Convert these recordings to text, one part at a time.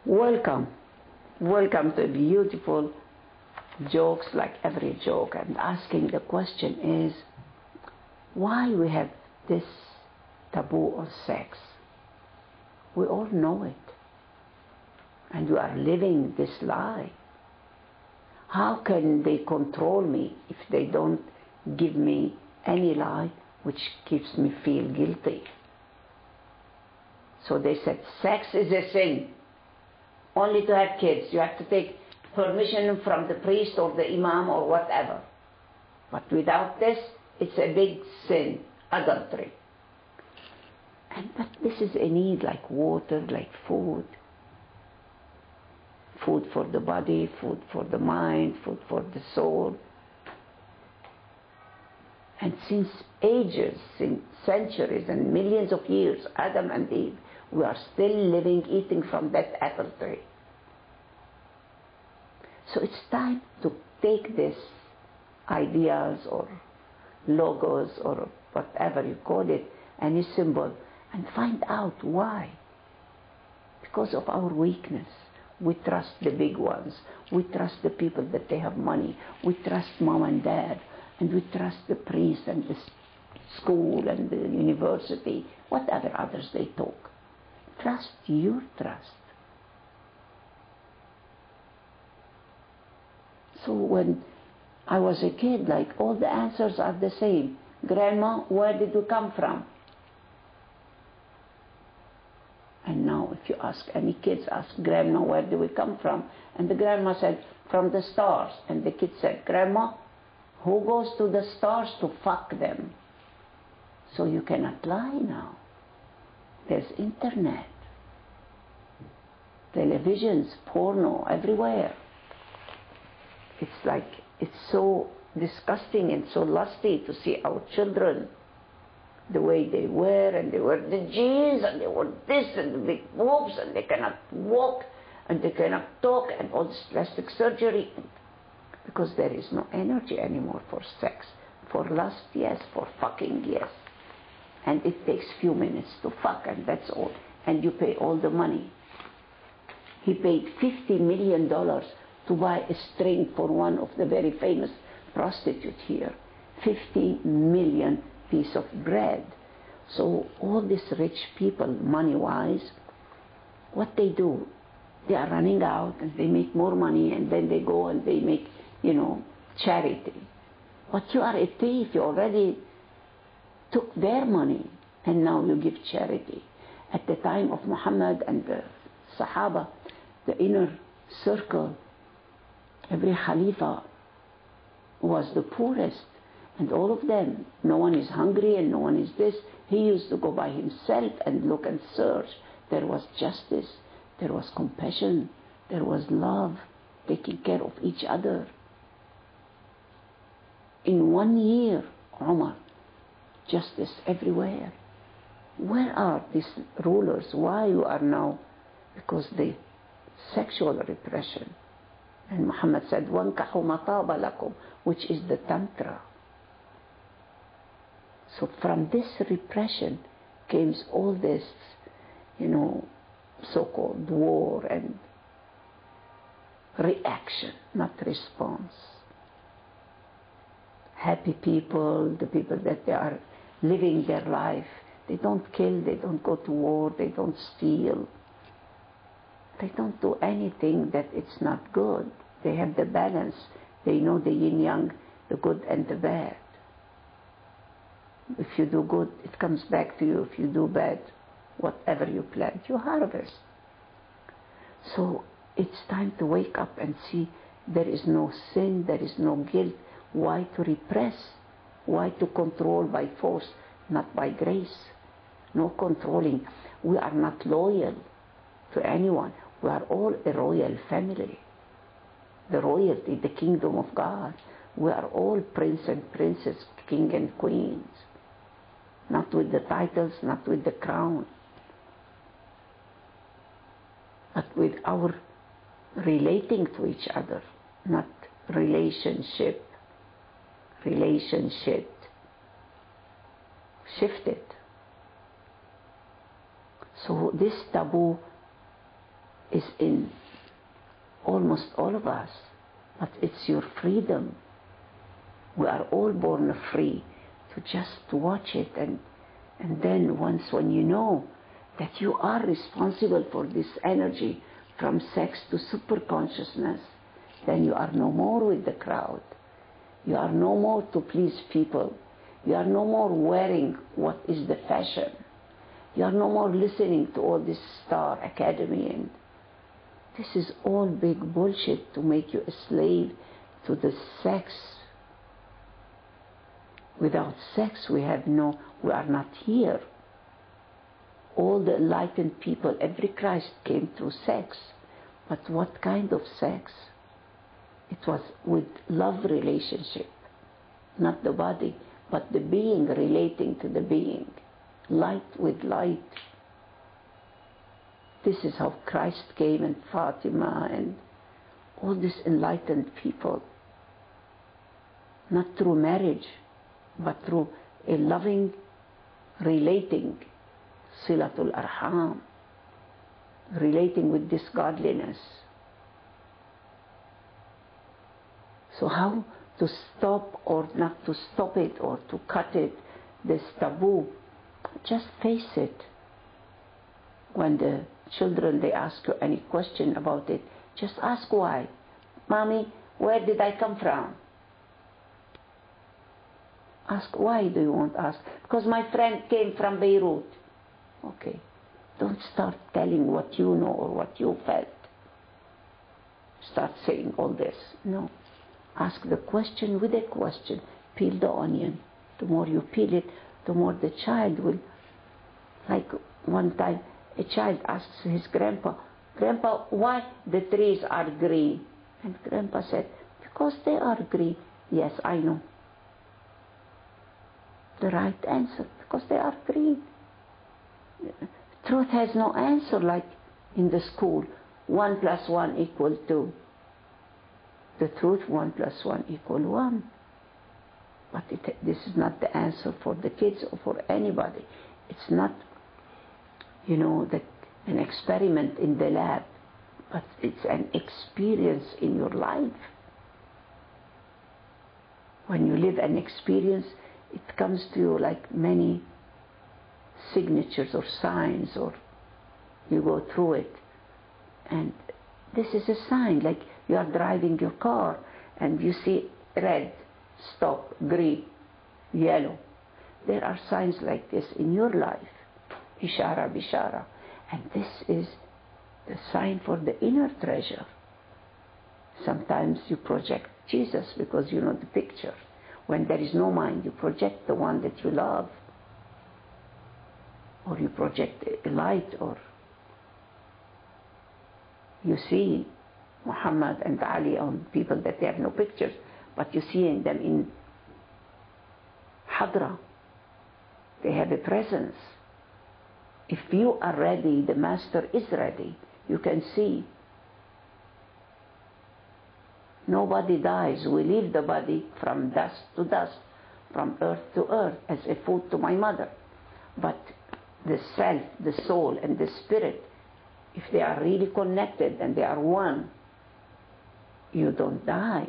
Welcome. Welcome to beautiful jokes like every joke. And asking the question is, why we have this taboo of sex? We all know it. And we are living this lie. How can they control me if they don't give me any lie which keeps me feel guilty? So they said, sex is a sin. Only to have kids. You have to take permission from the priest or the imam or whatever. But without this, it's a big sin, adultery. But this is a need like water, like food. Food for the body, food for the mind, food for the soul. And since ages, since centuries and millions of years, Adam and Eve, we are still living, eating from that apple tree. So it's time to take these ideas or logos or whatever you call it, any symbol, and find out why. Because of our weakness. We trust the big ones. We trust the people that they have money. We trust mom and dad. And we trust the priest and the school and the university, whatever others they talk. Trust your trust. So when I was a kid, like all the answers are the same. Grandma, where did you come from? And now if you ask any kids, ask Grandma, where do we come from? And the grandma said, from the stars. And the kid said, Grandma, who goes to the stars to fuck them? So you cannot lie now. There's internet, televisions, porno, everywhere. It's like, it's so disgusting and so lusty to see our children, the way they wear, and they wear the jeans, and they wear this, and the big boobs, and they cannot walk, and they cannot talk, and all this plastic surgery. Because there is no energy anymore for sex. For lust, yes. For fucking, yes. And it takes few minutes to fuck, and that's all. And you pay all the money. He paid $50 million to buy a string for one of the very famous prostitutes here. 50 million piece of bread. So all these rich people, money-wise, what they do, they are running out and they make more money, and then they go and they make, charity. But you are a thief. You already took their money, and now you give charity. At the time of Muhammad and the Sahaba, the inner circle, every Khalifa was the poorest, and all of them, no one is hungry and no one is this. He used to go by himself and look and search. There was justice, there was compassion, there was love, taking care of each other. In 1 year, Umar, justice everywhere. Where are these rulers? Why you are now? Because the sexual repression. And Muhammad said, وَانْكَحُوا مَطَابَ لَكُمْ, which is the tantra. So from this repression came all this, so-called war and reaction, not response. Happy people, the people that they are living their life, they don't kill, they don't go to war, they don't steal. They don't do anything that it's not good. They have the balance. They know the yin-yang, the good and the bad. If you do good, it comes back to you. If you do bad, whatever you plant, you harvest. So it's time to wake up and see there is no sin, there is no guilt. Why to repress? Why to control by force, not by grace? No controlling. We are not loyal to anyone. We are all a royal family. The royalty, the kingdom of God. We are all prince and princess, king and queens. Not with the titles, not with the crown, but with our relating to each other, not relationship. Relationship. Shift it. So this taboo is in almost all of us, but it's your freedom. We are all born free to just watch it, and then once when you know that you are responsible for this energy from sex to superconsciousness, then you are no more with the crowd. You are no more to please people. You are no more wearing what is the fashion. You are no more listening to all this Star Academy, and this is all big bullshit to make you a slave to the sex. Without sex we are not here. All the enlightened people, every Christ came through sex. But what kind of sex? It was with love relationship, not the body, but the being relating to the being, light with light. This is how Christ came, and Fatima and all these enlightened people, not through marriage, but through a loving relating, silatul arham, relating with this godliness. So how to stop or not to stop it or to cut it, this taboo? Just face it. When the children, they ask you any question about it, just ask why. Mommy, where did I come from? Ask why do you want to ask? Because my friend came from Beirut. Okay. Don't start telling what you know or what you felt. Start saying all this. No. Ask the question with a question. Peel the onion. The more you peel it, the more the child will. Like one time, a child asks his grandpa, Grandpa, why the trees are green? And Grandpa said, because they are green. Yes, I know. The right answer, because they are green. Truth has no answer like in the school. 1 + 1 = 2. The truth, 1 + 1 = 1. But this is not the answer for the kids or for anybody. It's not, an experiment in the lab, but it's an experience in your life. When you live an experience, it comes to you like many signatures or signs, or you go through it. And this is a sign, like you are driving your car and you see red, stop, green, yellow. There are signs like this in your life. Ishara, bishara. And this is the sign for the inner treasure. Sometimes you project Jesus because you know the picture. When there is no mind, you project the one that you love. Or you project a light, or you see Muhammad and Ali on people that they have no pictures, but you see them in Hadra. They have a presence. If you are ready, the Master is ready. You can see. Nobody dies. We leave the body from dust to dust, from earth to earth, as a food to my mother. But the self, the soul, and the spirit, if they are really connected and they are one, you don't die.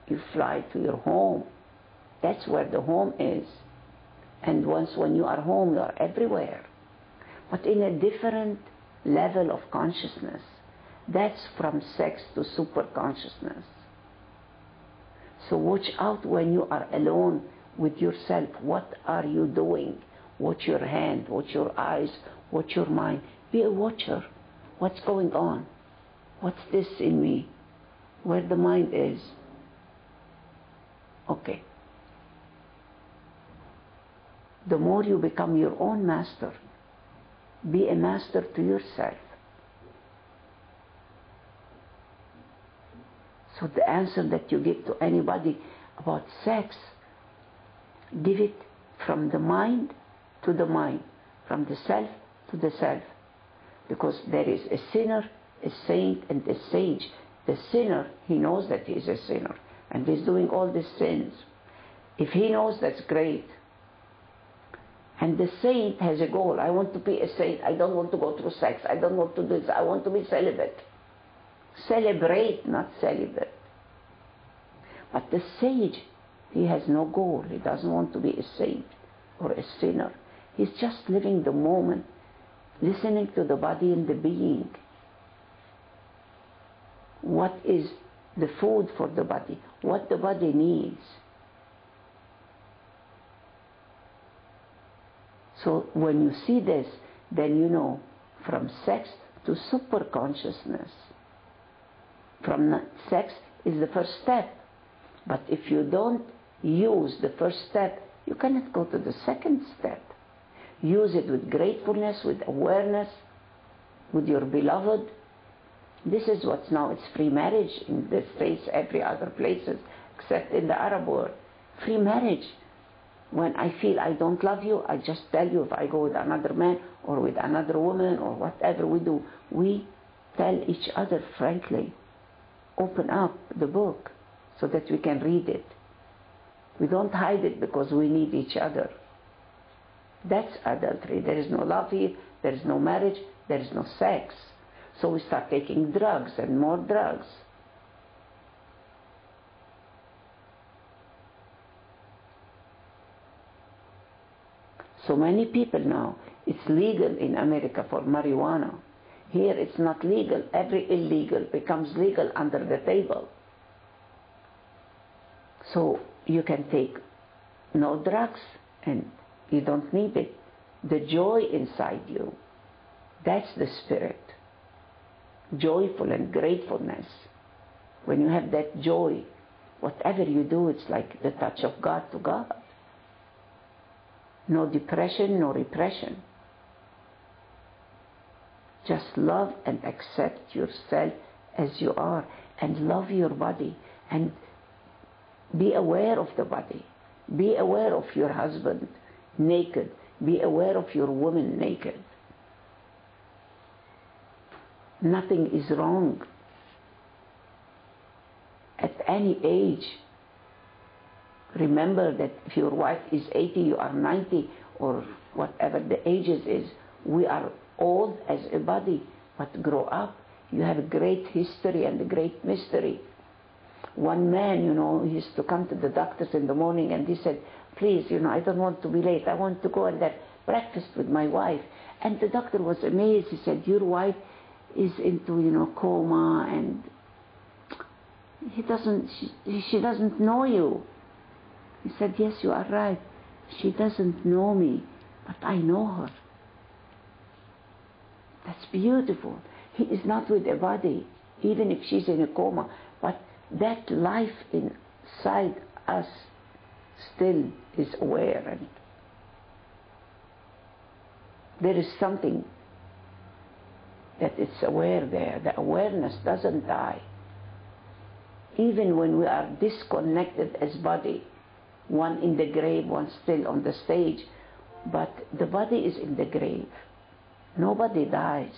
You fly to your home. That's where the home is. And once when you are home, you are everywhere. But in a different level of consciousness. That's from sex to super consciousness. So watch out when you are alone with yourself. What are you doing? Watch your hand, watch your eyes, watch your mind. Be a watcher. What's going on? What's this in me? Where the mind is? Okay. The more you become your own master, be a master to yourself. So the answer that you give to anybody about sex, give it from the mind to the mind, from the self to the self. Because there is a sinner, a saint, and a sage. The sinner, he knows that he is a sinner, and he's doing all these sins. If he knows, that's great. And the saint has a goal. I want to be a saint. I don't want to go through sex. I don't want to do this. I want to be celibate. Celebrate, not celibate. But the sage, he has no goal. He doesn't want to be a saint or a sinner. He's just living the moment, listening to the body and the being. What is the food for the body? What the body needs. So when you see this, then you know from sex to super consciousness. From sex is the first step. But if you don't use the first step, you cannot go to the second step. Use it with gratefulness, with awareness, with your beloved. This is what's now, it's free marriage in the States, every other places, except in the Arab world. Free marriage. When I feel I don't love you, I just tell you. If I go with another man or with another woman or whatever we do, we tell each other frankly. Open up the book so that we can read it. We don't hide it because we need each other. That's adultery. There is no love here, there is no marriage, there is no sex. So we start taking drugs and more drugs. So many people now, it's legal in America for marijuana. Here it's not legal. Every illegal becomes legal under the table. So you can take no drugs and you don't need it. The joy inside you, that's the spirit. Joyful and gratefulness. When you have that joy, whatever you do, it's like the touch of God to God. No depression, no repression. Just love and accept yourself as you are and love your body and be aware of the body. Be aware of your husband naked. Be aware of your woman naked. Nothing is wrong. At any age, remember that if your wife is 80, you are 90, or whatever the ages is, we are old as a body, but grow up. You have a great history and a great mystery. One man, he used to come to the doctors in the morning and he said, please, I don't want to be late. I want to go and have breakfast with my wife. And the doctor was amazed. He said, your wife is into, coma and she doesn't know you. He said, yes, you are right. She doesn't know me, but I know her. That's beautiful. He is not with a body, even if she's in a coma, but that life inside us still is aware, and there is something that is aware there. The awareness doesn't die. Even when we are disconnected as body, one in the grave, one still on the stage, but the body is in the grave. Nobody dies.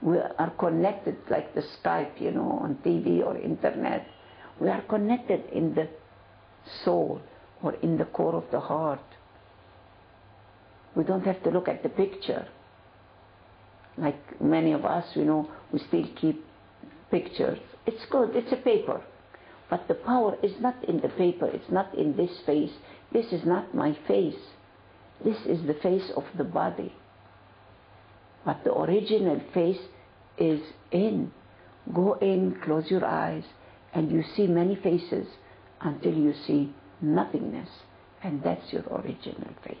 We are connected like the Skype, on TV or internet. We are connected in the soul or in the core of the heart. We don't have to look at the picture. Like many of us, we still keep pictures. It's good, it's a paper. But the power is not in the paper, it's not in this face. This is not my face. This is the face of the body. But the original face is in. Go in, close your eyes, and you see many faces until you see nothingness. And that's your original face.